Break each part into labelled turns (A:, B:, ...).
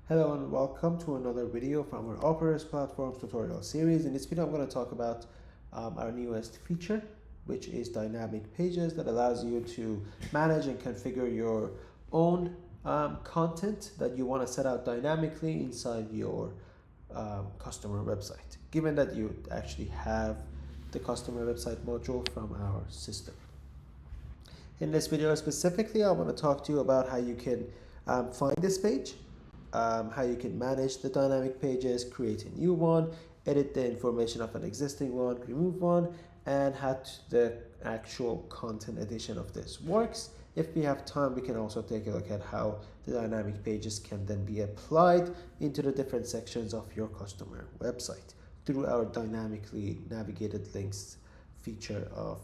A: Hello and welcome to another video from our Operators Platforms tutorial series. In this video, I'm going to talk about our newest feature, which is dynamic pages that allows you to manage and configure your own content that you want to set out dynamically inside your customer website, given that you actually have the customer website module from our system. In this video specifically, I want to talk to you about how you can find this page, how you can manage the dynamic pages, create a new one, edit the information of an existing one, remove one, and how the actual content edition of this works. If we have time, we can also take a look at how the dynamic pages can then be applied into the different sections of your customer website through our dynamically navigated links feature of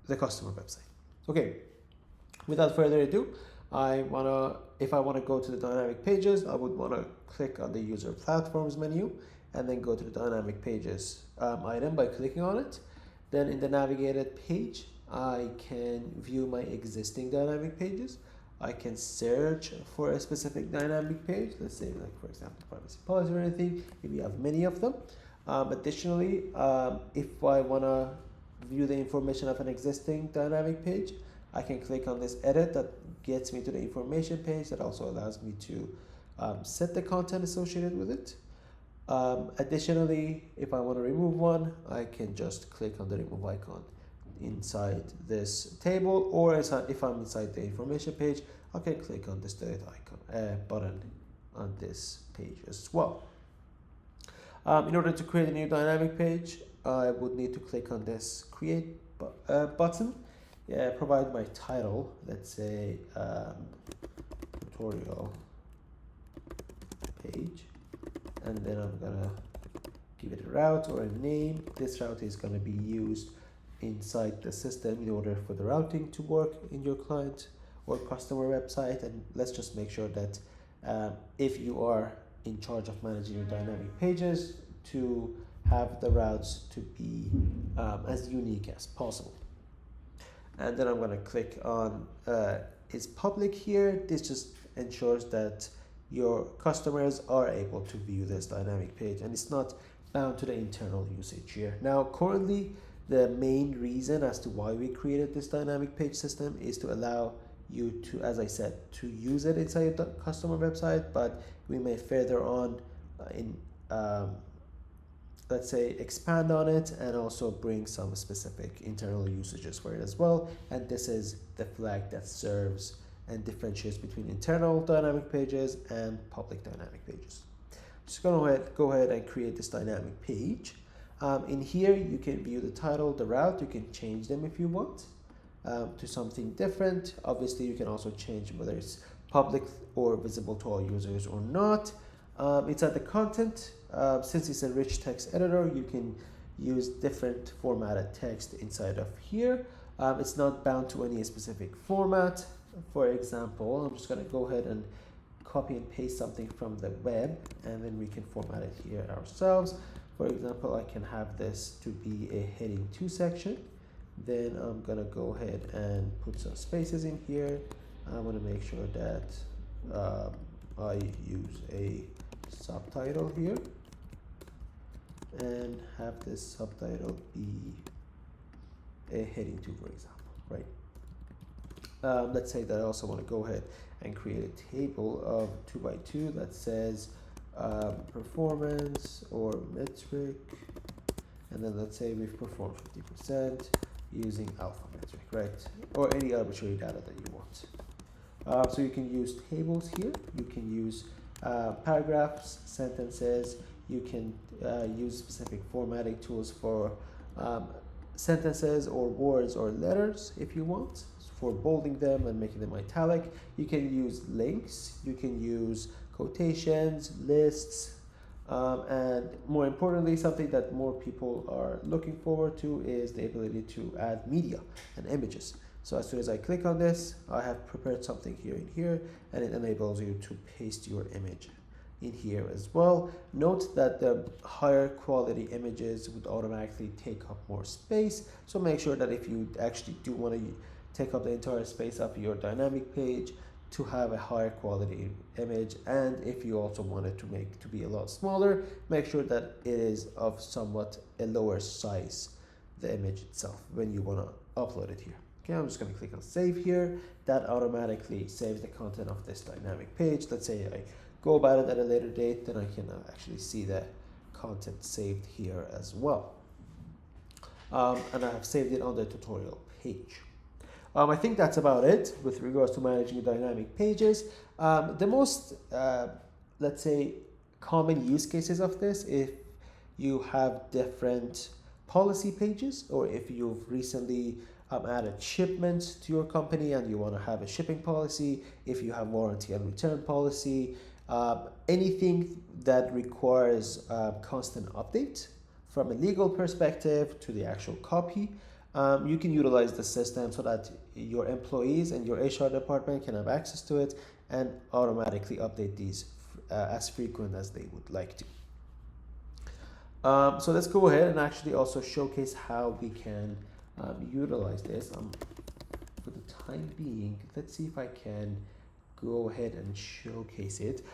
A: the customer website. Okay, without further ado, if I wanna go to the dynamic pages, I would wanna click on the user platforms menu and then go to the dynamic pages item by clicking on it. Then in the navigated page, I can view my existing dynamic pages. I can search for a specific dynamic page. Let's say, like, for example, privacy policy or anything, if you have many of them. Additionally, if I wanna view the information of an existing dynamic page, I can click on this edit that gets me to the information page that also allows me to set the content associated with it. Additionally, if I want to remove one, I can just click on the remove icon inside this table, or if I'm inside the information page, I can click on this delete icon button on this page as well. In order to create a new dynamic page, I would need to click on this create button. Provide my title, let's say tutorial page, and then I'm gonna give it a route or a name. This route is gonna be used inside the system in order for the routing to work in your client or customer website. And let's just make sure that if you are in charge of managing your dynamic pages, to have the routes to be as unique as possible. And then I'm going to click on is public here. This just ensures that your customers are able to view this dynamic page and it's not bound to the internal usage here. Now, currently, the main reason as to why we created this dynamic page system is to allow you to, as I said, to use it inside the customer website, but we may further on let's say expand on it and also bring some specific internal usages for it as well. And this is the flag that serves and differentiates between internal dynamic pages and public dynamic pages. Just go ahead and create this dynamic page. In here, you can view the title, the route. You can change them if you want to something different. Obviously, you can also change whether it's public or visible to all users or not. Inside the content, since it's a rich text editor, you can use different formatted text inside of here. It's not bound to any specific format. For example, I'm just going to go ahead and copy and paste something from the web, and then we can format it here ourselves. For example, I can have this to be a heading 2 section. Then I'm going to go ahead and put some spaces in here. I want to make sure that I use a subtitle here and have this subtitle be a heading 2, for example, right? Let's say that I also want to go ahead and create a table of 2 by 2 that says performance or metric, and then let's say we've performed 50% using alpha metric, right? Or any arbitrary data that you want. So you can use tables here, you can use paragraphs, sentences, you can use specific formatting tools for sentences or words or letters if you want, for bolding them and making them italic. You can use links, you can use quotations, lists, and more importantly, something that more people are looking forward to is the ability to add media and images. So as soon as I click on this, I have prepared something here and here, and it enables you to paste your image in here as well. Note that the higher quality images would automatically take up more space. So make sure that if you actually do want to take up the entire space of your dynamic page, to have a higher quality image. And if you also want it to be a lot smaller, make sure that it is of somewhat a lower size, the image itself, when you want to upload it here. Okay, I'm just going to click on save here. That automatically saves the content of this dynamic page. Let's say I go about it at a later date, then I can actually see the content saved here as well. And I have saved it on the tutorial page. I think that's about it with regards to managing dynamic pages. The most, let's say, common use cases of this, if you have different policy pages, or if you've recently added shipments to your company and you want to have a shipping policy, if you have warranty and return policy, anything that requires constant update from a legal perspective to the actual copy, you can utilize the system so that your employees and your HR department can have access to it and automatically update these as frequent as they would like to. So let's go ahead and actually also showcase how we can utilize this. For the time being, let's see if I can go ahead and showcase it.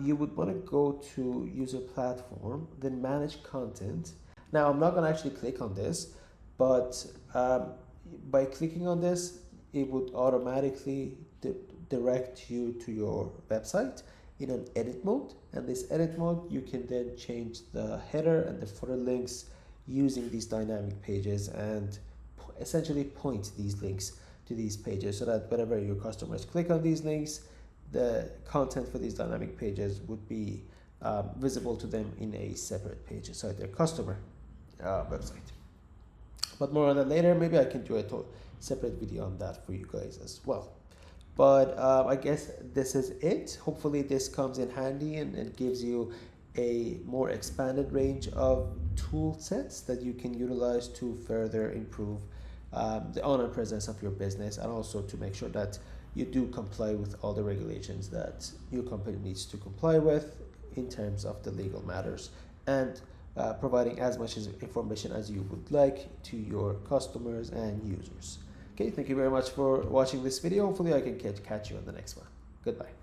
A: You would want to go to user platform, then manage content. Now I'm not going to actually click on this, but by clicking on this, it would automatically direct you to your website in an edit mode. And this edit mode, you can then change the header and the footer links using these dynamic pages and essentially point these links to these pages, so that whenever your customers click on these links, the content for these dynamic pages would be visible to them in a separate page inside their customer website. But more on that later. Maybe I can do a separate video on that for you guys as well. But I guess this is it. Hopefully this comes in handy and gives you a more expanded range of tool sets that you can utilize to further improve the online presence of your business, and also to make sure that you do comply with all the regulations that your company needs to comply with in terms of the legal matters, and providing as much information as you would like to your customers and users. Okay, thank you very much for watching this video. Hopefully I can catch you on the next one. Goodbye.